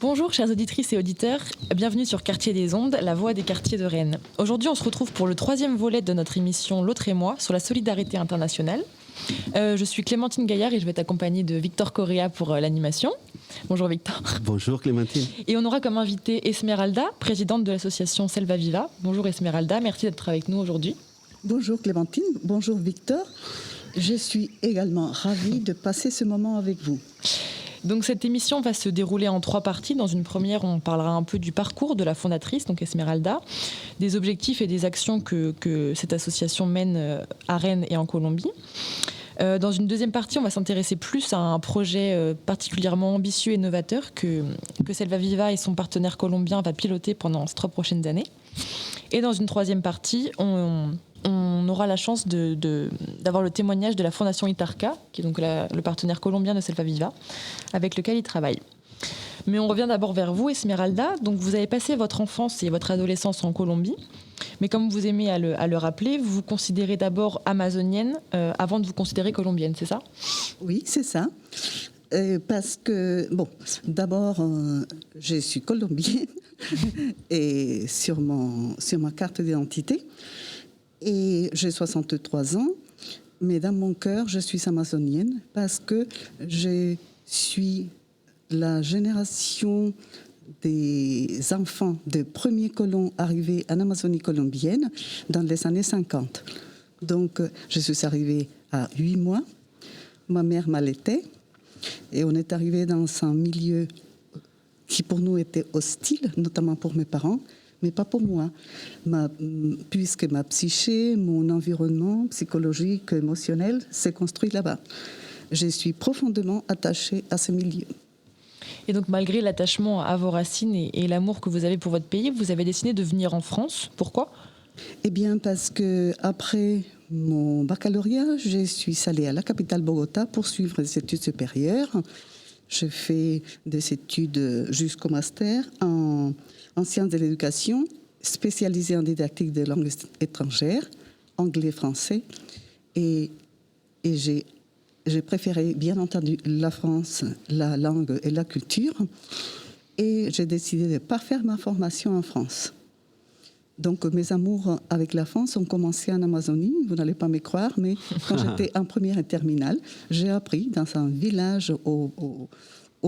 Bonjour chères auditrices et auditeurs, bienvenue sur Quartier des Ondes, la voix des quartiers de Rennes. Aujourd'hui on se retrouve pour le 3e volet de notre émission L'autre et moi sur la solidarité internationale. Je suis Clémentine Gaillard et je vais être accompagnée de Victor Correa pour l'animation. Bonjour Victor. Bonjour Clémentine. Et on aura comme invitée Esmeralda, présidente de l'association Selva Viva. Bonjour Esmeralda, merci d'être avec nous aujourd'hui. Bonjour Clémentine, bonjour Victor. Je suis également ravie de passer ce moment avec vous. Donc cette émission va se dérouler en 3 parties. Dans une première, on parlera un peu du parcours de la fondatrice, donc Esmeralda, des objectifs et des actions que cette association mène à Rennes et en Colombie. Dans une deuxième partie, on va s'intéresser plus à un projet particulièrement ambitieux et novateur que Selva Viva et son partenaire colombien va piloter pendant ces 3 prochaines années. Et dans une troisième partie, on aura la chance d'avoir le témoignage de la Fondation Itarca, qui est donc le partenaire colombien de Selva Viva, avec lequel il travaille. Mais on revient d'abord vers vous, Esmeralda. Donc vous avez passé votre enfance et votre adolescence en Colombie. Mais comme vous aimez à le rappeler, vous vous considérez d'abord amazonienne avant de vous considérer colombienne, c'est ça ? Oui, c'est ça. Parce que, d'abord, je suis colombienne et sur ma carte d'identité. Et j'ai 63 ans, mais dans mon cœur, je suis amazonienne parce que je suis la génération des enfants des premiers colons arrivés en Amazonie colombienne dans les années 50. Donc, je suis arrivée à 8 mois. Ma mère m'allaitait et on est arrivé dans un milieu qui pour nous était hostile, notamment pour mes parents, mais pas pour moi, puisque ma psyché, mon environnement psychologique, émotionnel s'est construit là-bas. Je suis profondément attachée à ce milieu. Et donc, malgré l'attachement à vos racines et l'amour que vous avez pour votre pays, vous avez décidé de venir en France. Pourquoi ? Eh bien, parce qu'après mon baccalauréat, je suis allée à la capitale Bogota pour suivre des études supérieures. J'ai fait des études jusqu'au master en sciences de l'éducation, spécialisée en didactique des langues étrangères, anglais, français. Et j'ai préféré, bien entendu, la France, la langue et la culture. Et j'ai décidé de ne pas faire ma formation en France. Donc, mes amours avec la France ont commencé en Amazonie. Vous n'allez pas me croire, mais quand j'étais en première et terminale, j'ai appris dans un village au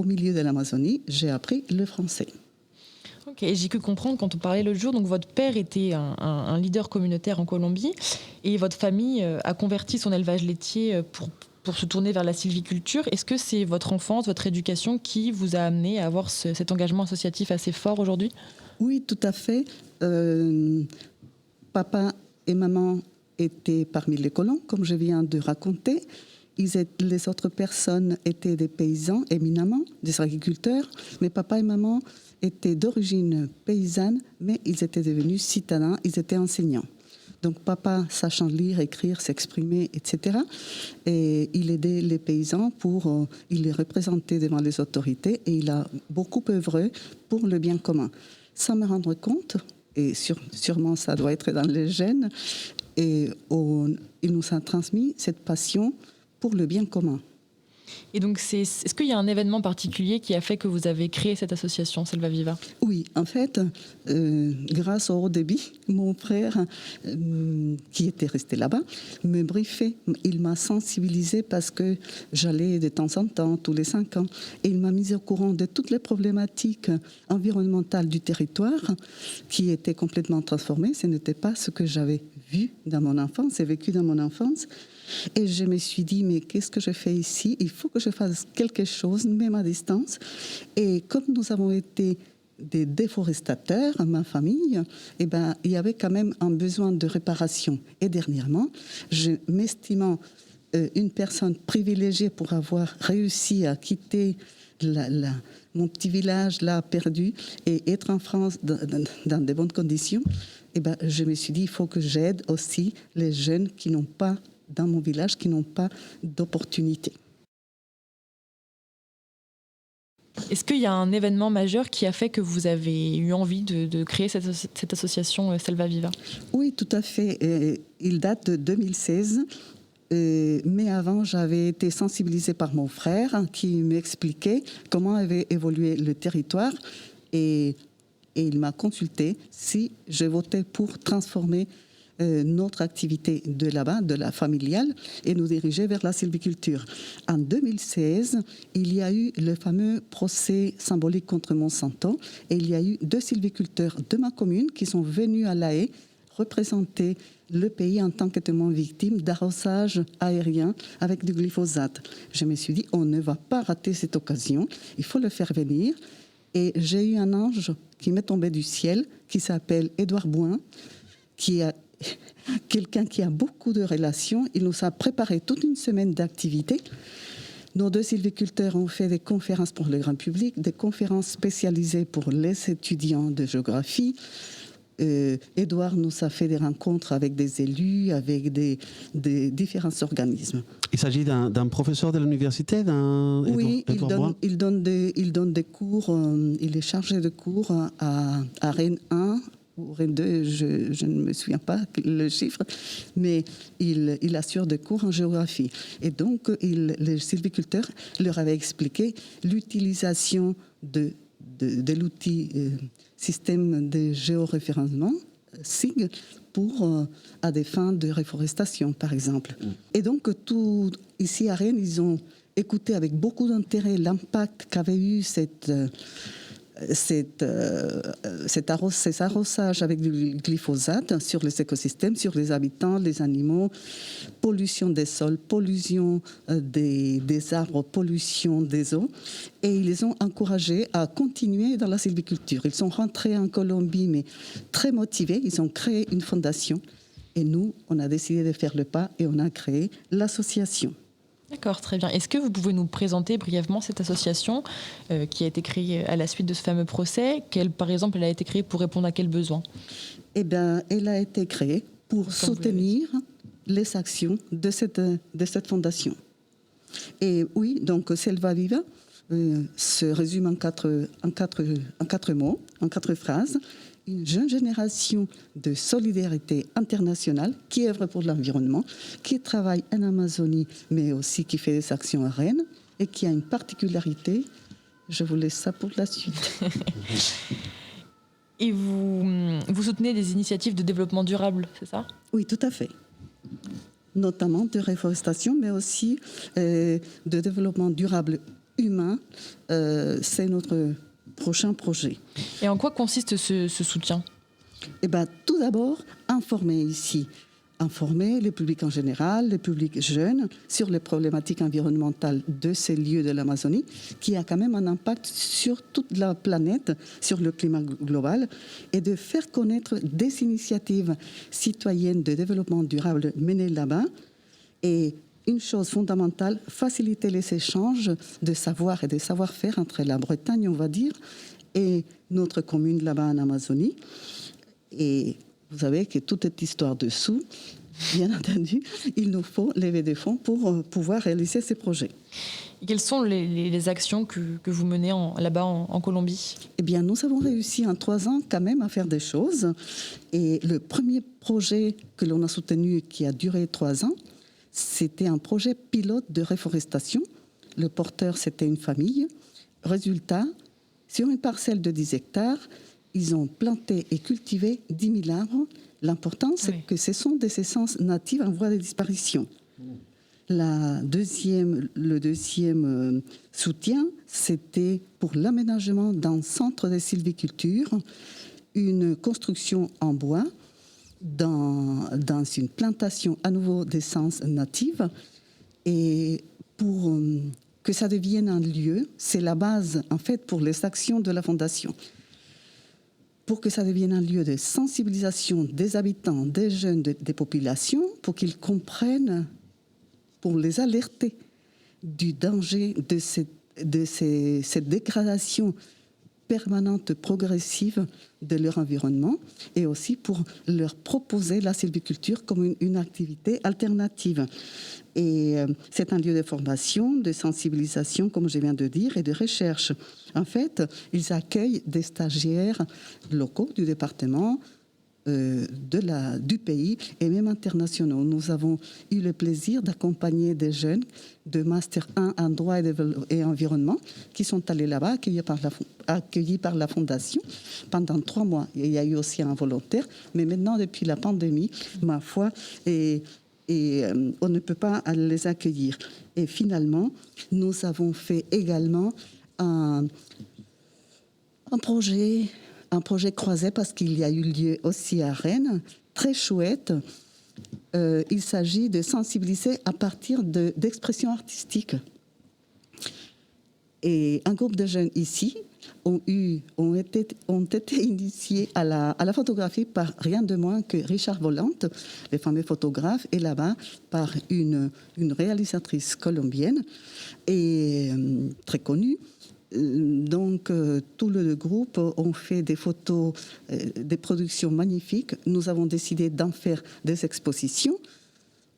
milieu de l'Amazonie, j'ai appris le français. Ok, j'ai pu comprendre quand on parlait l'autre jour, donc votre père était un leader communautaire en Colombie et votre famille a converti son élevage laitier pour se tourner vers la sylviculture. Est-ce que c'est votre enfance, votre éducation qui vous a amené à avoir cet engagement associatif assez fort aujourd'hui ? Oui, tout à fait. Papa et maman étaient parmi les colons, comme je viens de raconter. Les autres personnes étaient des paysans éminemment, des agriculteurs, mais papa et maman étaient d'origine paysanne, mais ils étaient devenus citadins, ils étaient enseignants. Donc papa, sachant lire, écrire, s'exprimer, etc., et il aidait les paysans il les représentait devant les autorités et il a beaucoup œuvré pour le bien commun. Sans me rendre compte, et sûrement ça doit être dans les gènes, et il nous a transmis cette passion pour le bien commun. Et donc, est-ce qu'il y a un événement particulier qui a fait que vous avez créé cette association Selva Viva ? Oui, en fait, grâce au haut débit, mon frère, qui était resté là-bas, me briefait. Il m'a sensibilisée parce que j'allais de temps en temps, tous les 5 ans, et il m'a mise au courant de toutes les problématiques environnementales du territoire qui étaient complètement transformées. Ce n'était pas ce que j'avais vu dans mon enfance et vécu dans mon enfance. Et je me suis dit, mais qu'est-ce que je fais ici ? Il faut que je fasse quelque chose, même à distance. Et comme nous avons été des déforestateurs, ma famille, eh ben, il y avait quand même un besoin de réparation. Et dernièrement, je m'estimant une personne privilégiée pour avoir réussi à quitter mon petit village là perdu et être en France dans de bonnes conditions, eh ben, je me suis dit, il faut que j'aide aussi les jeunes qui n'ont pas dans mon village, qui n'ont pas d'opportunité. Est-ce qu'il y a un événement majeur qui a fait que vous avez eu envie de créer cette association Selva Viva ? Oui, tout à fait. Il date de 2016. Mais avant, j'avais été sensibilisée par mon frère qui m'expliquait comment avait évolué le territoire et il m'a consulté si je votais pour transformer notre activité de là-bas, de la familiale, et nous diriger vers la sylviculture. En 2016, il y a eu le fameux procès symbolique contre Monsanto et il y a eu 2 sylviculteurs de ma commune qui sont venus à La Haye représenter le pays en tant que témoin victime d'arrosage aérien avec du glyphosate. Je me suis dit, on ne va pas rater cette occasion, il faut le faire venir. Et j'ai eu un ange qui m'est tombé du ciel, qui s'appelle Édouard Bouin, qui est quelqu'un qui a beaucoup de relations. Il nous a préparé toute une semaine d'activités. Nos 2 sylviculteurs ont fait des conférences pour le grand public, des conférences spécialisées pour les étudiants de géographie. Édouard nous a fait des rencontres avec des élus, avec des différents organismes. Il s'agit d'un professeur de l'université, Oui, il donne des cours, il est chargé de cours à Rennes 1 ou Rennes 2, je ne me souviens pas le chiffre, mais il assure des cours en géographie. Et donc, les sylviculteurs leur avaient expliqué l'utilisation de l'outil système de géoréférencement, SIG, à des fins de réforestation, par exemple. Et donc, ici à Rennes, ils ont écouté avec beaucoup d'intérêt l'impact qu'avait eu ces arrosages avec du glyphosate sur les écosystèmes, sur les habitants, les animaux, pollution des sols, pollution des arbres, pollution des eaux. Et ils les ont encouragés à continuer dans la sylviculture. Ils sont rentrés en Colombie, mais très motivés. Ils ont créé une fondation. Et nous, on a décidé de faire le pas et on a créé l'association. D'accord, très bien. Est-ce que vous pouvez nous présenter brièvement cette association qui a été créée à la suite de ce fameux procès? Par exemple, elle a été créée pour répondre à quels besoins? Eh bien, elle a été créée pour soutenir les actions de cette fondation. Et oui, donc Selva Viva se résume en quatre mots, en 4 phrases. Une jeune génération de solidarité internationale qui œuvre pour l'environnement, qui travaille en Amazonie, mais aussi qui fait des actions à Rennes et qui a une particularité. Je vous laisse ça pour la suite. Et vous soutenez des initiatives de développement durable, c'est ça? Oui, tout à fait. Notamment de réforestation, mais aussi de développement durable humain. C'est notre prochain projet. Et en quoi consiste ce soutien? Eh bien, tout d'abord, informer ici. Informer le public en général, le public jeune, sur les problématiques environnementales de ces lieux de l'Amazonie, qui a quand même un impact sur toute la planète, sur le climat global, et de faire connaître des initiatives citoyennes de développement durable menées là-bas. Et une chose fondamentale, faciliter les échanges de savoir et de savoir-faire entre la Bretagne, on va dire, et notre commune là-bas en Amazonie. Et vous savez que toute cette histoire de sous, bien entendu, il nous faut lever des fonds pour pouvoir réaliser ces projets. Et quelles sont les actions que vous menez là-bas en Colombie? Eh bien, nous avons réussi en 3 ans quand même à faire des choses. Et le premier projet que l'on a soutenu, qui a duré 3 ans, c'était un projet pilote de réforestation. Le porteur, c'était une famille. Résultat, sur une parcelle de 10 hectares, ils ont planté et cultivé 10 000 arbres. L'important, c'est que ce sont des essences natives en voie de disparition. Le deuxième soutien, c'était pour l'aménagement d'un centre de sylviculture, une construction en bois, dans une plantation à nouveau d'essences natives. Et pour que ça devienne un lieu, c'est la base en fait pour les actions de la Fondation. Pour que ça devienne un lieu de sensibilisation des habitants, des jeunes, des populations, pour qu'ils comprennent, pour les alerter du danger de cette dégradation permanente, progressive de leur environnement, et aussi pour leur proposer la sylviculture comme une activité alternative. Et c'est un lieu de formation, de sensibilisation, comme je viens de dire, et de recherche. En fait, ils accueillent des stagiaires locaux du département, du pays et même internationaux. Nous avons eu le plaisir d'accompagner des jeunes de Master 1 en droit et environnement qui sont allés là-bas, accueillis par la Fondation pendant 3 mois. Il y a eu aussi un volontaire, mais maintenant, depuis la pandémie, ma foi, on ne peut pas les accueillir. Et finalement, nous avons fait également un projet croisé parce qu'il y a eu lieu aussi à Rennes, très chouette. Il s'agit de sensibiliser à partir d'expressions artistiques. Et un groupe de jeunes ici ont été initiés à la photographie par rien de moins que Richard Volante, le fameux photographe, et là-bas par une réalisatrice colombienne et très connue. Donc, tout le groupe ont fait des photos, des productions magnifiques. Nous avons décidé d'en faire des expositions.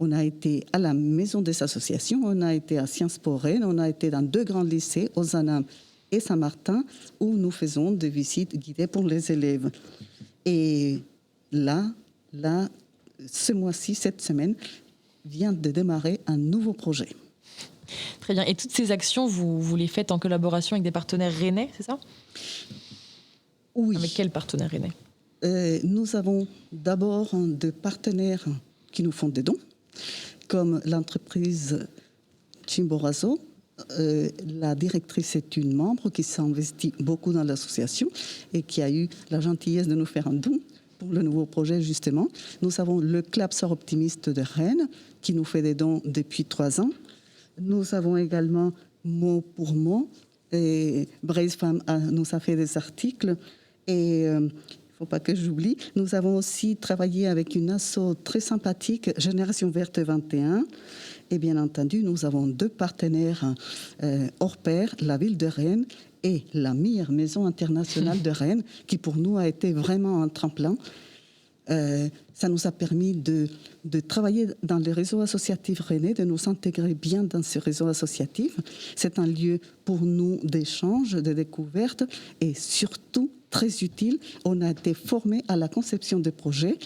On a été à la Maison des associations, on a été à Sciences Po Rennes, on a été dans 2 grands lycées, Ozanam et Saint-Martin, où nous faisons des visites guidées pour les élèves. Et là, ce mois-ci, cette semaine, vient de démarrer un nouveau projet. Très bien. Et toutes ces actions, vous les faites en collaboration avec des partenaires rennais, c'est ça ? Oui. Avec quels partenaires rennais ? Nous avons d'abord des partenaires qui nous font des dons, comme l'entreprise Chimborazo. La directrice est une membre qui s'est investie beaucoup dans l'association et qui a eu la gentillesse de nous faire un don pour le nouveau projet, justement. Nous avons le Club Sœurs Optimistes de Rennes qui nous fait des dons depuis 3 ans. Nous avons également Mot pour Mot et Braise Femme nous a fait des articles et il ne faut pas que j'oublie, nous avons aussi travaillé avec une asso très sympathique, Génération Verte 21. Et bien entendu, nous avons 2 partenaires hors pair, la ville de Rennes et la MIR, Maison internationale de Rennes, qui pour nous a été vraiment un tremplin. Ça nous a permis de travailler dans le réseau associatif rennais, de nous intégrer bien dans ce réseau associatif. C'est un lieu pour nous d'échange, de découverte et surtout très utile. On a été formés à la conception des projets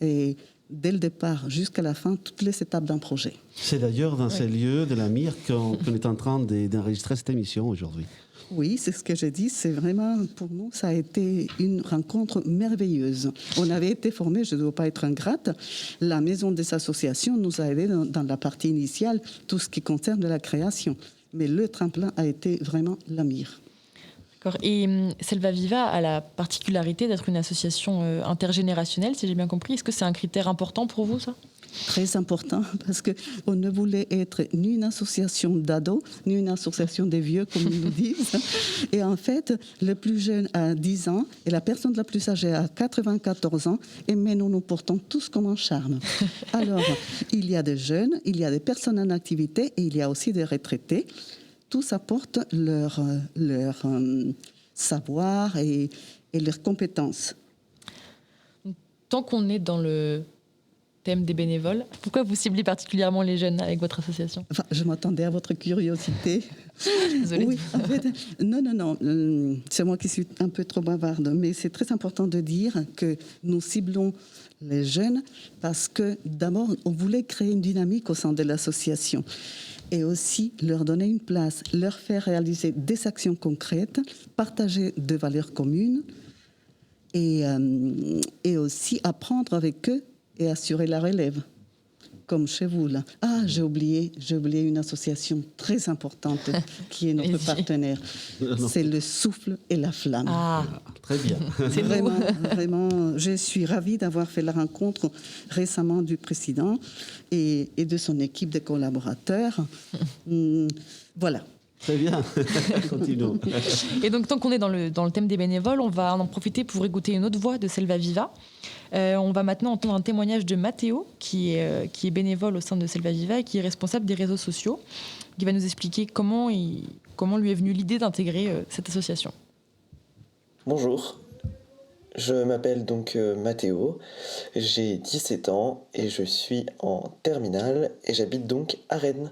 et dès le départ jusqu'à la fin, toutes les étapes d'un projet. C'est d'ailleurs dans ces lieux de la MIR qu'on est en train d'enregistrer cette émission aujourd'hui. Oui, c'est ce que j'ai dit. C'est vraiment, pour nous, ça a été une rencontre merveilleuse. On avait été formés, je ne dois pas être ingrate. La Maison des associations nous a aidés dans la partie initiale, tout ce qui concerne la création. Mais le tremplin a été vraiment la MIR. D'accord. Et Selva Viva a la particularité d'être une association intergénérationnelle, si j'ai bien compris. Est-ce que c'est un critère important pour vous, ça ? Très important, parce qu'on ne voulait être ni une association d'ados, ni une association des vieux, comme ils nous disent. Et en fait, le plus jeune a 10 ans et la personne la plus âgée a 94 ans. Mais nous nous portons tous comme un charme. Alors, il y a des jeunes, il y a des personnes en activité et il y a aussi des retraités. Tous apportent leur savoir et leurs compétences. Tant qu'on est dans le thème des bénévoles, pourquoi vous ciblez particulièrement les jeunes avec votre association ? Enfin, je m'attendais à votre curiosité. Désolée. Oui, en fait, non, c'est moi qui suis un peu trop bavarde, mais c'est très important de dire que nous ciblons les jeunes parce que d'abord, on voulait créer une dynamique au sein de l'association et aussi leur donner une place, leur faire réaliser des actions concrètes, partager des valeurs communes et aussi apprendre avec eux et assurer la relève, comme chez vous là. Ah, j'ai oublié une association très importante qui est notre partenaire. C'est le Souffle et la Flamme. Ah, très bien. C'est vraiment, je suis ravie d'avoir fait la rencontre récemment du président et de son équipe de collaborateurs. Voilà. Très bien, continuons. Et donc, tant qu'on est dans le thème des bénévoles, on va en profiter pour écouter une autre voix de Selva Viva. On va maintenant entendre un témoignage de Mathéo, qui est bénévole au sein de Selva Viva et qui est responsable des réseaux sociaux, qui va nous expliquer comment lui est venue l'idée d'intégrer cette association. Bonjour, je m'appelle donc Mathéo, j'ai 17 ans et je suis en terminale et j'habite donc à Rennes.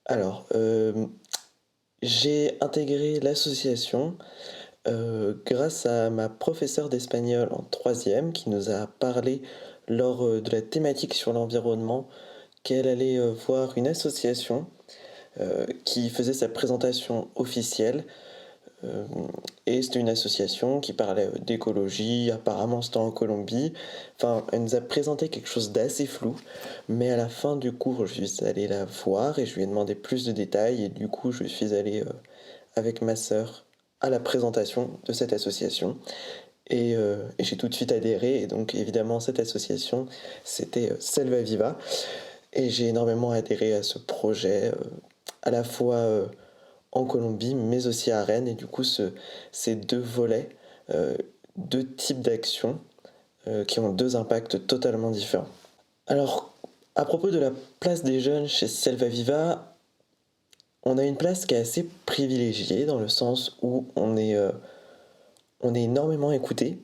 Alors, j'ai intégré l'association grâce à ma professeure d'espagnol en troisième qui nous a parlé lors de la thématique sur l'environnement qu'elle allait voir une association qui faisait sa présentation officielle. Euh, et c'était une association qui parlait d'écologie, apparemment c'était en Colombie. Enfin, elle nous a présenté quelque chose d'assez flou, mais à la fin du cours, je suis allé la voir et je lui ai demandé plus de détails. Et du coup, je suis allé avec ma sœur à la présentation de cette association. Et j'ai tout de suite adhéré. Et donc, évidemment, cette association, c'était Selva Viva. Et j'ai énormément adhéré à ce projet, à la fois en Colombie, mais aussi à Rennes. Et du coup, ces deux volets, euh, deux types d'actions qui ont deux impacts totalement différents. Alors, à propos de la place des jeunes chez Selva Viva, on a une place qui est assez privilégiée dans le sens où on est énormément écouté.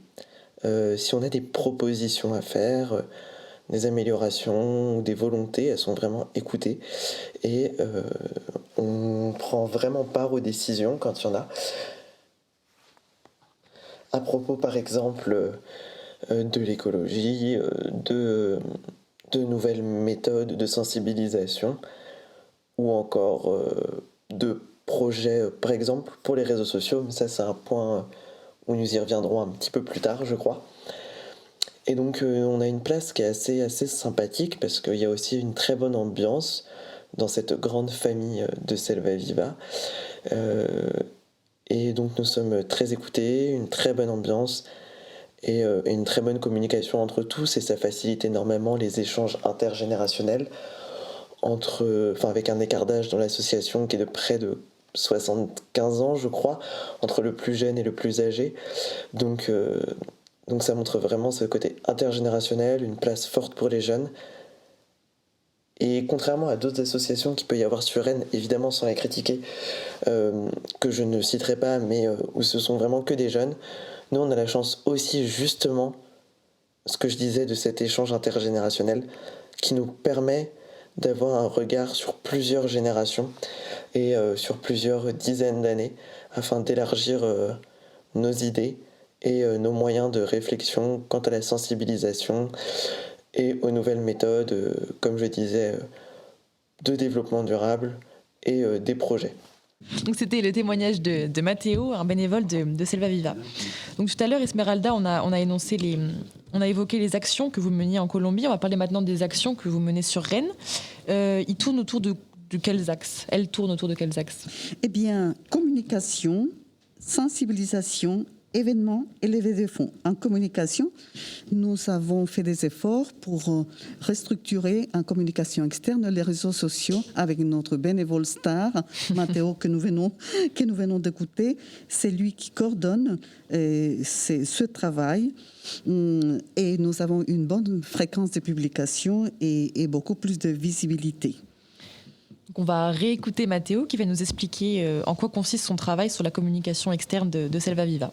Si on a des propositions à faire, des améliorations ou des volontés, elles sont vraiment écoutées et on prend vraiment part aux décisions quand il y en a. À propos par exemple de l'écologie, de nouvelles méthodes de sensibilisation ou encore de projets, par exemple pour les réseaux sociaux, mais ça c'est un point où nous y reviendrons un petit peu plus tard je crois. Et donc on a une place qui est assez sympathique parce qu'il y a aussi une très bonne ambiance dans cette grande famille de Selva Viva. Et donc nous sommes très écoutés, une très bonne ambiance et une très bonne communication entre tous et ça facilite énormément les échanges intergénérationnels avec un écart d'âge dans l'association qui est de près de 75 ans je crois, entre le plus jeune et le plus âgé. Donc ça montre vraiment ce côté intergénérationnel, une place forte pour les jeunes. Et contrairement à d'autres associations qu'il peut y avoir sur Rennes, évidemment sans les critiquer, que je ne citerai pas, mais où ce sont vraiment que des jeunes, nous on a la chance aussi justement, ce que je disais de cet échange intergénérationnel, qui nous permet d'avoir un regard sur plusieurs générations et sur plusieurs dizaines d'années, afin d'élargir nos idées et nos moyens de réflexion quant à la sensibilisation et aux nouvelles méthodes, comme je disais, de développement durable et des projets. Donc c'était le témoignage de Matteo, un bénévole de Selva Viva. Donc tout à l'heure, Esmeralda, on a évoqué les actions que vous meniez en Colombie. On va parler maintenant des actions que vous menez sur Rennes. Ils tournent autour de quels axes? Elles tournent autour de quels axes? Eh bien, communication, sensibilisation, événements et levée de fonds. En communication, nous avons fait des efforts pour restructurer en communication externe les réseaux sociaux avec notre bénévole star, Matteo, que nous venons d'écouter. C'est lui qui coordonne ce travail et nous avons une bonne fréquence de publication et beaucoup plus de visibilité. Donc on va réécouter Matteo qui va nous expliquer en quoi consiste son travail sur la communication externe de Selva Viva.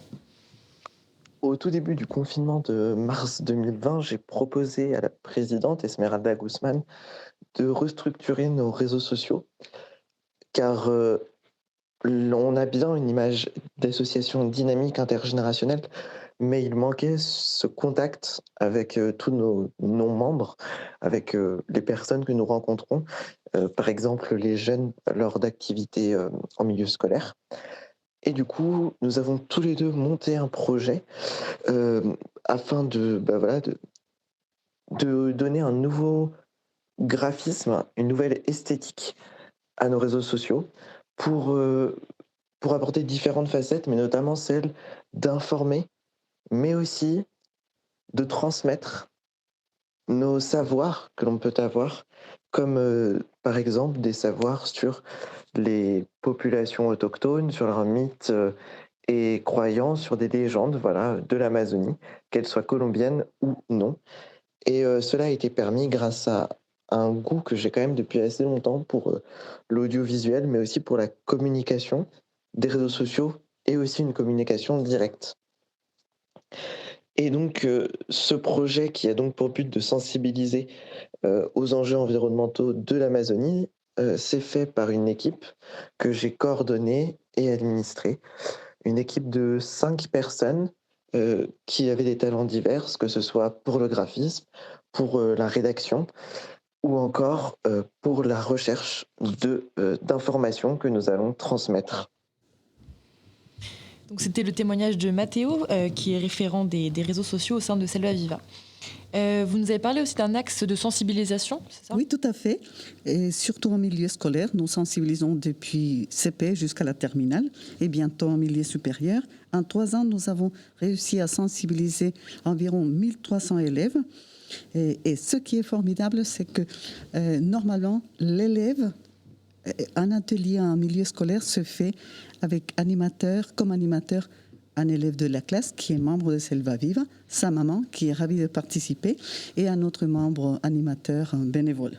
Au tout début du confinement de mars 2020, j'ai proposé à la présidente Esmeralda Guzman de restructurer nos réseaux sociaux car on a bien une image d'association dynamique intergénérationnelle, mais il manquait ce contact avec tous nos membres, avec les personnes que nous rencontrons, par exemple les jeunes lors d'activités en milieu scolaire. Et du coup, nous avons tous les deux monté un projet afin de donner un nouveau graphisme, une nouvelle esthétique à nos réseaux sociaux pour apporter différentes facettes, mais notamment celle d'informer, mais aussi de transmettre nos savoirs que l'on peut avoir, comme par exemple des savoirs sur les populations autochtones, sur leurs mythes et croyances, sur des légendes de l'Amazonie, qu'elles soient colombiennes ou non. Et cela a été permis grâce à un goût que j'ai quand même depuis assez longtemps pour l'audiovisuel, mais aussi pour la communication des réseaux sociaux et aussi une communication directe. Et donc, ce projet qui a donc pour but de sensibiliser aux enjeux environnementaux de l'Amazonie s'est fait par une équipe que j'ai coordonnée et administrée. une équipe de 5 personnes qui avaient des talents divers, que ce soit pour le graphisme, pour la rédaction ou encore pour la recherche d'informations que nous allons transmettre. Donc c'était le témoignage de Matteo, qui est référent des réseaux sociaux au sein de Selva Viva. Vous nous avez parlé aussi d'un axe de sensibilisation, c'est ça ? Oui, tout à fait. Et surtout en milieu scolaire, nous sensibilisons depuis CP jusqu'à la terminale et bientôt en milieu supérieur. En 3 ans, nous avons réussi à sensibiliser environ 1300 élèves. Et ce qui est formidable, c'est que normalement, l'élève, un atelier en milieu scolaire se fait avec comme animateur, un élève de la classe qui est membre de Selva Viva, sa maman qui est ravie de participer et un autre membre animateur bénévole.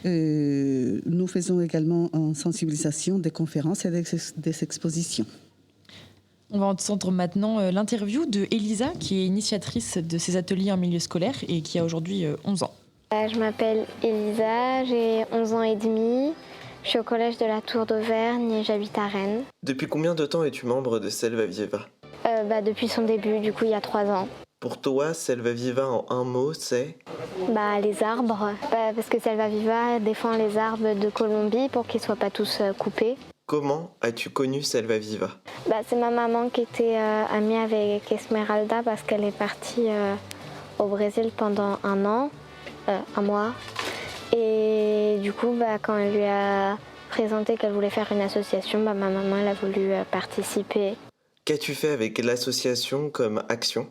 Nous faisons également en sensibilisation des conférences et des expositions. On va entendre maintenant l'interview de Elisa, qui est initiatrice de ces ateliers en milieu scolaire et qui a aujourd'hui 11 ans. Je m'appelle Elisa, j'ai 11 ans et demi. Je suis au collège de la Tour d'Auvergne et j'habite à Rennes. Depuis combien de temps es-tu membre de Selva Viva ? Depuis son début, du coup il y a 3 ans. Pour toi, Selva Viva en un mot, c'est ? Les arbres, parce que Selva Viva défend les arbres de Colombie pour qu'ils ne soient pas tous coupés. Comment as-tu connu Selva Viva ? C'est ma maman qui était amie avec Esmeralda parce qu'elle est partie au Brésil pendant un mois. Et du coup, quand elle lui a présenté qu'elle voulait faire une association, ma maman elle a voulu participer. Qu'as-tu fait avec l'association comme action ?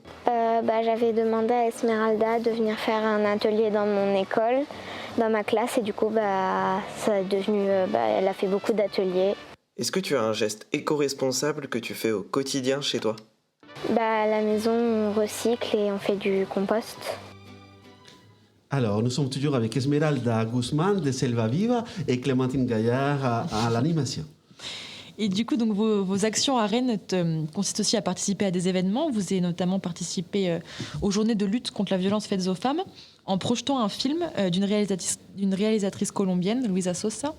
J'avais demandé à Esmeralda de venir faire un atelier dans mon école, dans ma classe, et du coup, ça est devenu, elle a fait beaucoup d'ateliers. Est-ce que tu as un geste éco-responsable que tu fais au quotidien chez toi ? À la maison, on recycle et on fait du compost. Alors, nous sommes toujours avec Esmeralda Guzman de Selva Viva et Clémentine Gaillard à l'animation. Et du coup, donc, vos actions à Rennes consistent aussi à participer à des événements. Vous avez notamment participé aux journées de lutte contre la violence faite aux femmes en projetant un film d'une réalisatrice colombienne, Luisa Sosa,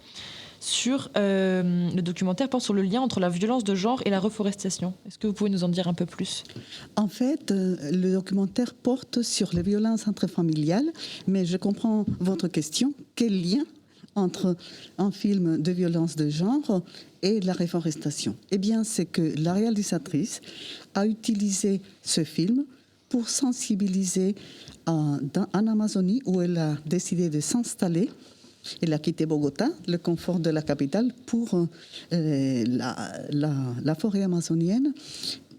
sur le documentaire porte sur le lien entre la violence de genre et la reforestation. Est-ce que vous pouvez nous en dire un peu plus ? En fait, le documentaire porte sur les violences intrafamiliales, mais je comprends votre question. Quel lien entre un film de violence de genre et la reforestation ? Eh bien, c'est que la réalisatrice a utilisé ce film pour sensibiliser en Amazonie, où elle a décidé de s'installer. Elle a quitté Bogota, le confort de la capitale, pour la forêt amazonienne.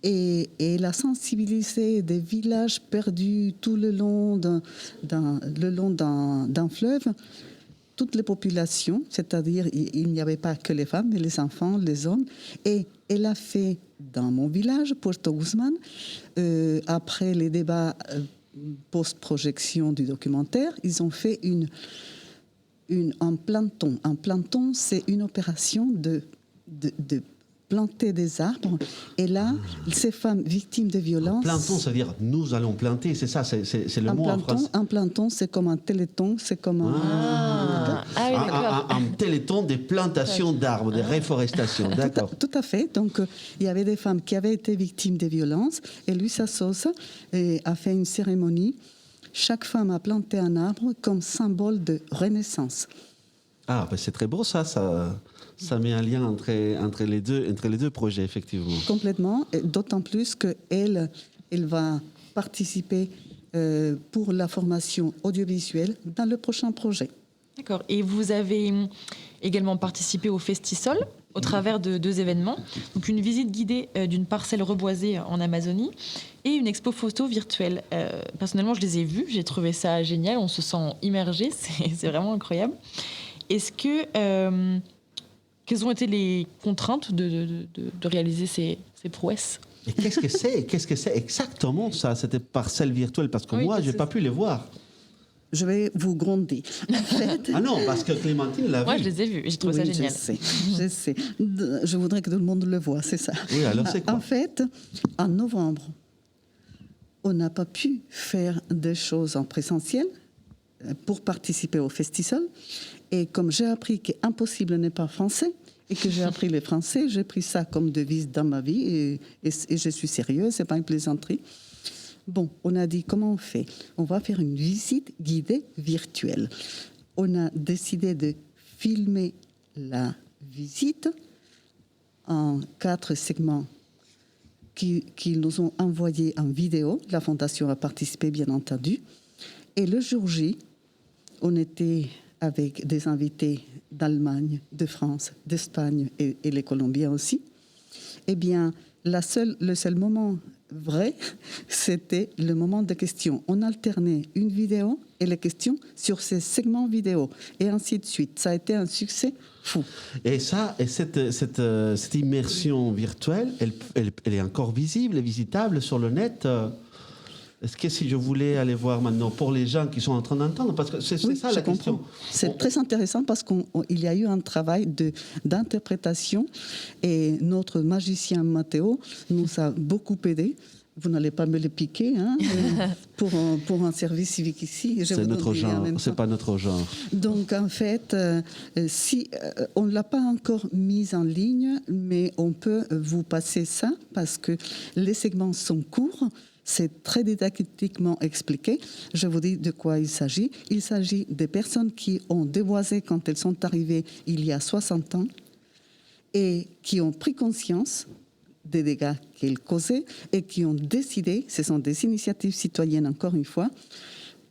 Et elle a sensibilisé des villages perdus tout le long d'un fleuve, toutes les populations, c'est-à-dire il n'y avait pas que les femmes, mais les enfants, les hommes. Et elle a fait dans mon village, Puerto Guzman, après les débats post-projection du documentaire, ils ont fait un planton. Un planton, c'est une opération de planter des arbres. Et là, ces femmes victimes de violences... Un planton, ça veut dire nous allons planter, c'est ça, c'est le mot en France. Un planton, c'est comme un téléthon, c'est comme un téléthon de plantation d'arbres, de réforestation, d'accord. Tout à fait. Donc, il y avait des femmes qui avaient été victimes de violences et Luisa Sosa a fait une cérémonie. Chaque femme a planté un arbre comme symbole de renaissance. C'est très beau ça met un lien entre les deux projets, effectivement. Complètement, et d'autant plus qu'elle va participer pour la formation audiovisuelle dans le prochain projet. D'accord. Et vous avez également participé au Festisol au travers de 2 événements. Donc une visite guidée d'une parcelle reboisée en Amazonie et une expo photo virtuelle. Personnellement, je les ai vues, j'ai trouvé ça génial, on se sent immergé, c'est vraiment incroyable. Est-ce que... quelles ont été les contraintes de réaliser ces prouesses ? Et qu'est-ce que c'est exactement ça, cette parcelle virtuelle ? Parce que moi, je n'ai pas pu les voir. Je vais vous gronder. En fait, non, parce que Clémentine l'a vu. Moi, je les ai vus, j'ai trouvé ça génial. Je sais. Je voudrais que tout le monde le voit, c'est ça. Oui, alors c'est quoi ? En fait, en novembre, on n'a pas pu faire des choses en présentiel pour participer au Festisol. Et comme j'ai appris qu'impossible n'est pas français, et que j'ai appris le français, j'ai pris ça comme devise dans ma vie, et je suis sérieuse, c'est pas une plaisanterie. Bon, on a dit, comment on fait? On va faire une visite guidée virtuelle. On a décidé de filmer la visite en 4 segments qu'ils nous ont envoyés en vidéo. La Fondation a participé, bien entendu. Et le jour J, on était avec des invités d'Allemagne, de France, d'Espagne et les Colombiens aussi. Eh bien, le seul moment vrai, c'était le moment de questions. On alternait une vidéo et les questions sur ces segments vidéo, et ainsi de suite. Ça a été un succès fou. Et cette immersion virtuelle, elle est encore visible et visitable sur le net. Est-ce que si je voulais aller voir maintenant, pour les gens qui sont en train d'entendre, parce que c'est ça la question. C'est très intéressant parce qu'il y a eu un travail d'interprétation, et notre magicien Matteo nous a beaucoup aidé. Vous n'allez pas me le piquer, hein, pour un service civique ici. C'est notre genre, c'est pas notre genre. Donc en fait, on ne l'a pas encore mise en ligne, mais on peut vous passer ça parce que les segments sont courts. C'est très didactiquement expliqué. Je vous dis de quoi il s'agit. Il s'agit des personnes qui ont déboisé quand elles sont arrivées il y a 60 ans et qui ont pris conscience des dégâts qu'elles causaient et qui ont décidé, ce sont des initiatives citoyennes encore une fois,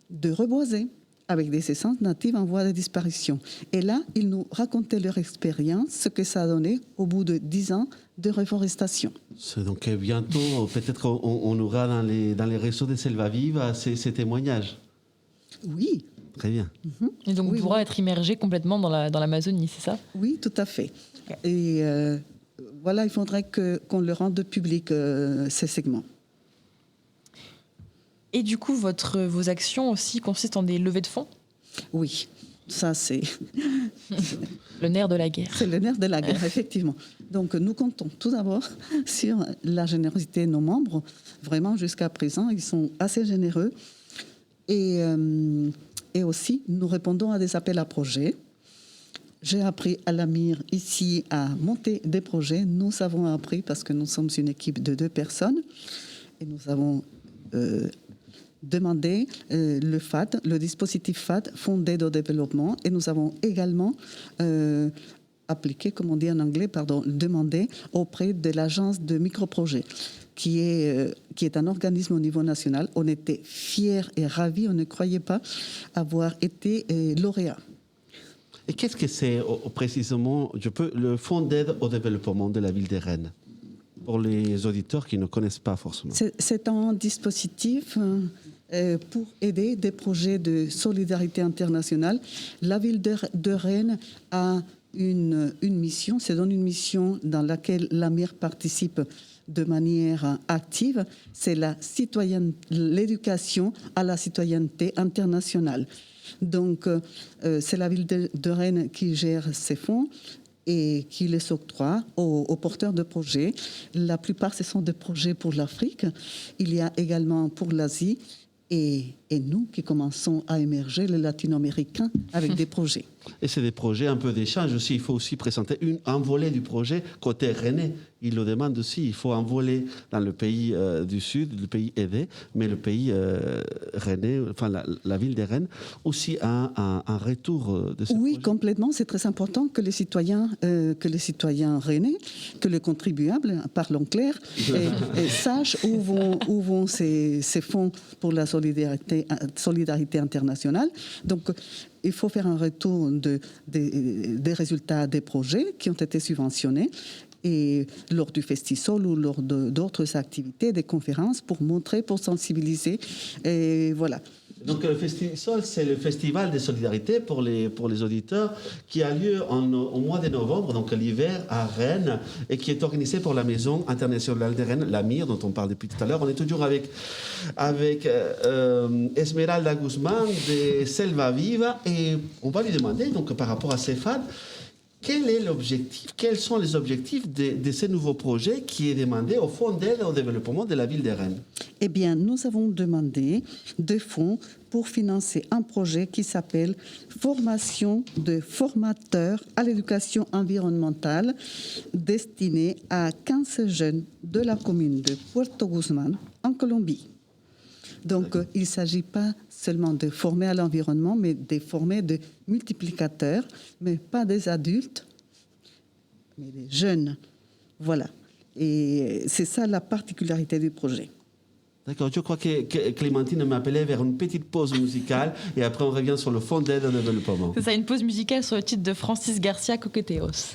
de reboiser avec des essences natives en voie de disparition. Et là, ils nous racontaient leur expérience, ce que ça a donné au bout de 10 ans de reforestation. Donc bientôt, peut-être on aura dans les réseaux de Selva Viva ces témoignages. Oui. Très bien. Et donc on pourra être immergé complètement dans l'Amazonie, c'est ça? Oui, tout à fait. Et voilà, il faudrait qu'on le rende public, ces segments. Et du coup, vos actions aussi consistent en des levées de fonds? Oui, ça c'est... le nerf de la guerre. C'est le nerf de la guerre, effectivement. Donc nous comptons tout d'abord sur la générosité de nos membres. Vraiment, jusqu'à présent, ils sont assez généreux. Et aussi, nous répondons à des appels à projets. J'ai appris à l'AMIR ici à monter des projets. Nous avons appris, parce que nous sommes une équipe de 2 personnes, et nous avons... demandé le FAD, le dispositif FAD, Fonds d'aide au développement, et nous avons également appliqué, comme on dit en anglais, demandé auprès de l'agence de microprojets, qui est un organisme au niveau national. On était fiers et ravis, on ne croyait pas avoir été lauréat. Et qu'est-ce que c'est précisément le Fonds d'aide au développement de la ville de Rennes, pour les auditeurs qui ne connaissent pas forcément? C'est un dispositif pour aider des projets de solidarité internationale. La ville de Rennes a une mission, se donne une mission dans laquelle l'AMIR participe de manière active, c'est l'éducation à la citoyenneté internationale. Donc, c'est la ville de Rennes qui gère ces fonds et qui les octroie aux porteurs de projets. La plupart, ce sont des projets pour l'Afrique. Il y a également pour l'Asie. Et nous qui commençons à émerger, les latino-américains, avec des projets. Et c'est des projets un peu d'échange aussi. Il faut aussi présenter un volet du projet côté rennais. Il le demande aussi. Il faut un volet dans le pays du Sud, le pays aidé, mais le pays rennais, enfin la ville de Rennes, aussi un retour de ce projet. Oui, complètement. C'est très important que les citoyens rennais, que les contribuables, parlons clair, et sachent où vont ces fonds pour la solidarité internationale. Donc, il faut faire un retour des résultats des projets qui ont été subventionnés et lors du Festisol ou lors d'autres activités, des conférences pour montrer, pour sensibiliser. Et voilà. Donc le Festisol, c'est le festival de solidarité pour les auditeurs qui a lieu au mois de novembre, donc l'hiver à Rennes, et qui est organisé pour la Maison internationale de Rennes, l'AMIR, dont on parle depuis tout à l'heure. On est toujours avec Esmeralda Guzmán de Selva Viva, et on va lui demander, donc par rapport à ces fans, quel est l'objectif, quels sont les objectifs de ce nouveau projet qui est demandé au Fonds d'aide au développement de la ville de Rennes? Eh bien, nous avons demandé des fonds pour financer un projet qui s'appelle Formation de formateurs à l'éducation environnementale destiné à 15 jeunes de la commune de Puerto Guzmán en Colombie. Donc, il ne s'agit pas seulement de former à l'environnement, mais de former des multiplicateurs, mais pas des adultes, mais des jeunes. Voilà. Et c'est ça la particularité du projet. D'accord, je crois que Clémentine m'appelait vers une petite pause musicale et après on revient sur le Fonds d'aide au développement. C'est ça, une pause musicale sur le titre de Francis Garcia, Coqueteos.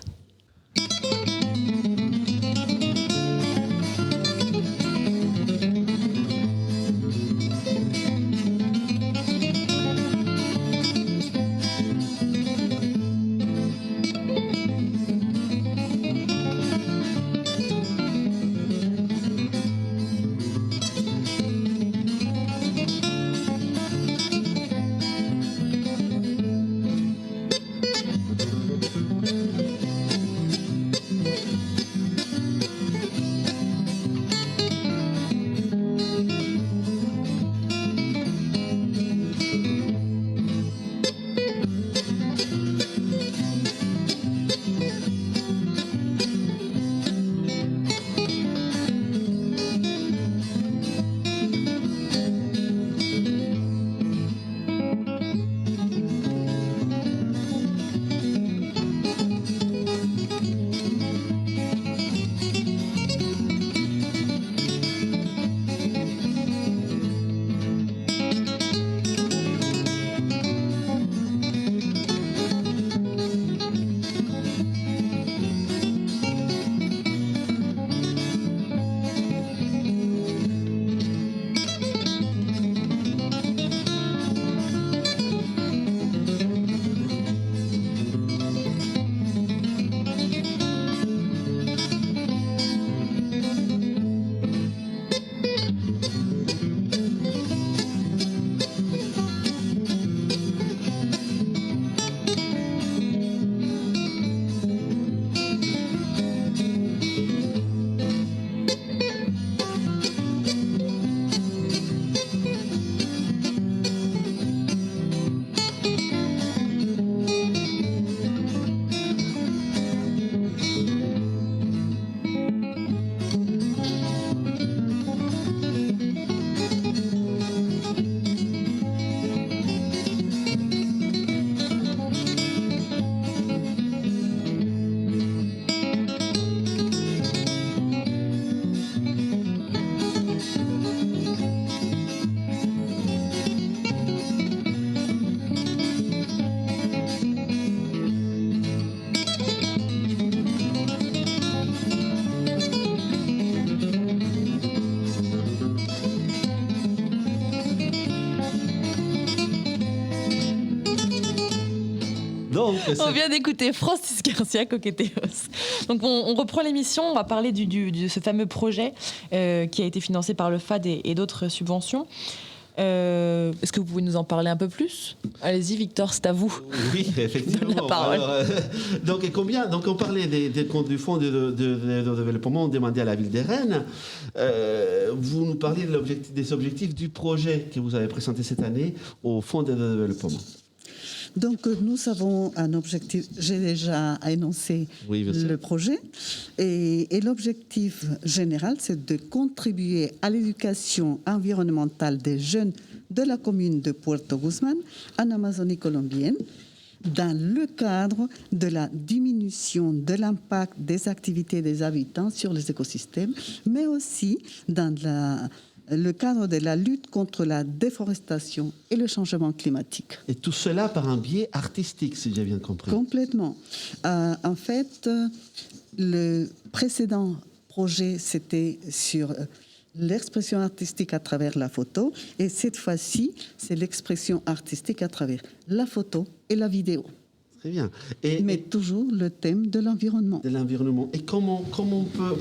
On vient d'écouter Francis Garcia, Coqueteos. Donc on reprend l'émission, on va parler de ce fameux projet qui a été financé par le FAD et d'autres subventions. Est-ce que vous pouvez nous en parler un peu plus? Allez-y Victor, c'est à vous. Oui, effectivement. La parole. Alors, donc on parlait du fonds de développement demandé à la ville de Rennes. Vous nous parliez des objectifs du projet que vous avez présenté cette année au fonds de développement. Donc, nous avons un objectif. J'ai déjà énoncé le projet. Et l'objectif général, c'est de contribuer à l'éducation environnementale des jeunes de la commune de Puerto Guzmán, en Amazonie colombienne, dans le cadre de la diminution de l'impact des activités des habitants sur les écosystèmes, mais aussi dans le cadre de la lutte contre la déforestation et le changement climatique. Et tout cela par un biais artistique, si j'ai bien compris. Complètement. En fait, le précédent projet, c'était sur l'expression artistique à travers la photo. Et cette fois-ci, c'est l'expression artistique à travers la photo et la vidéo. Très bien. Mais toujours le thème de l'environnement. De l'environnement. Et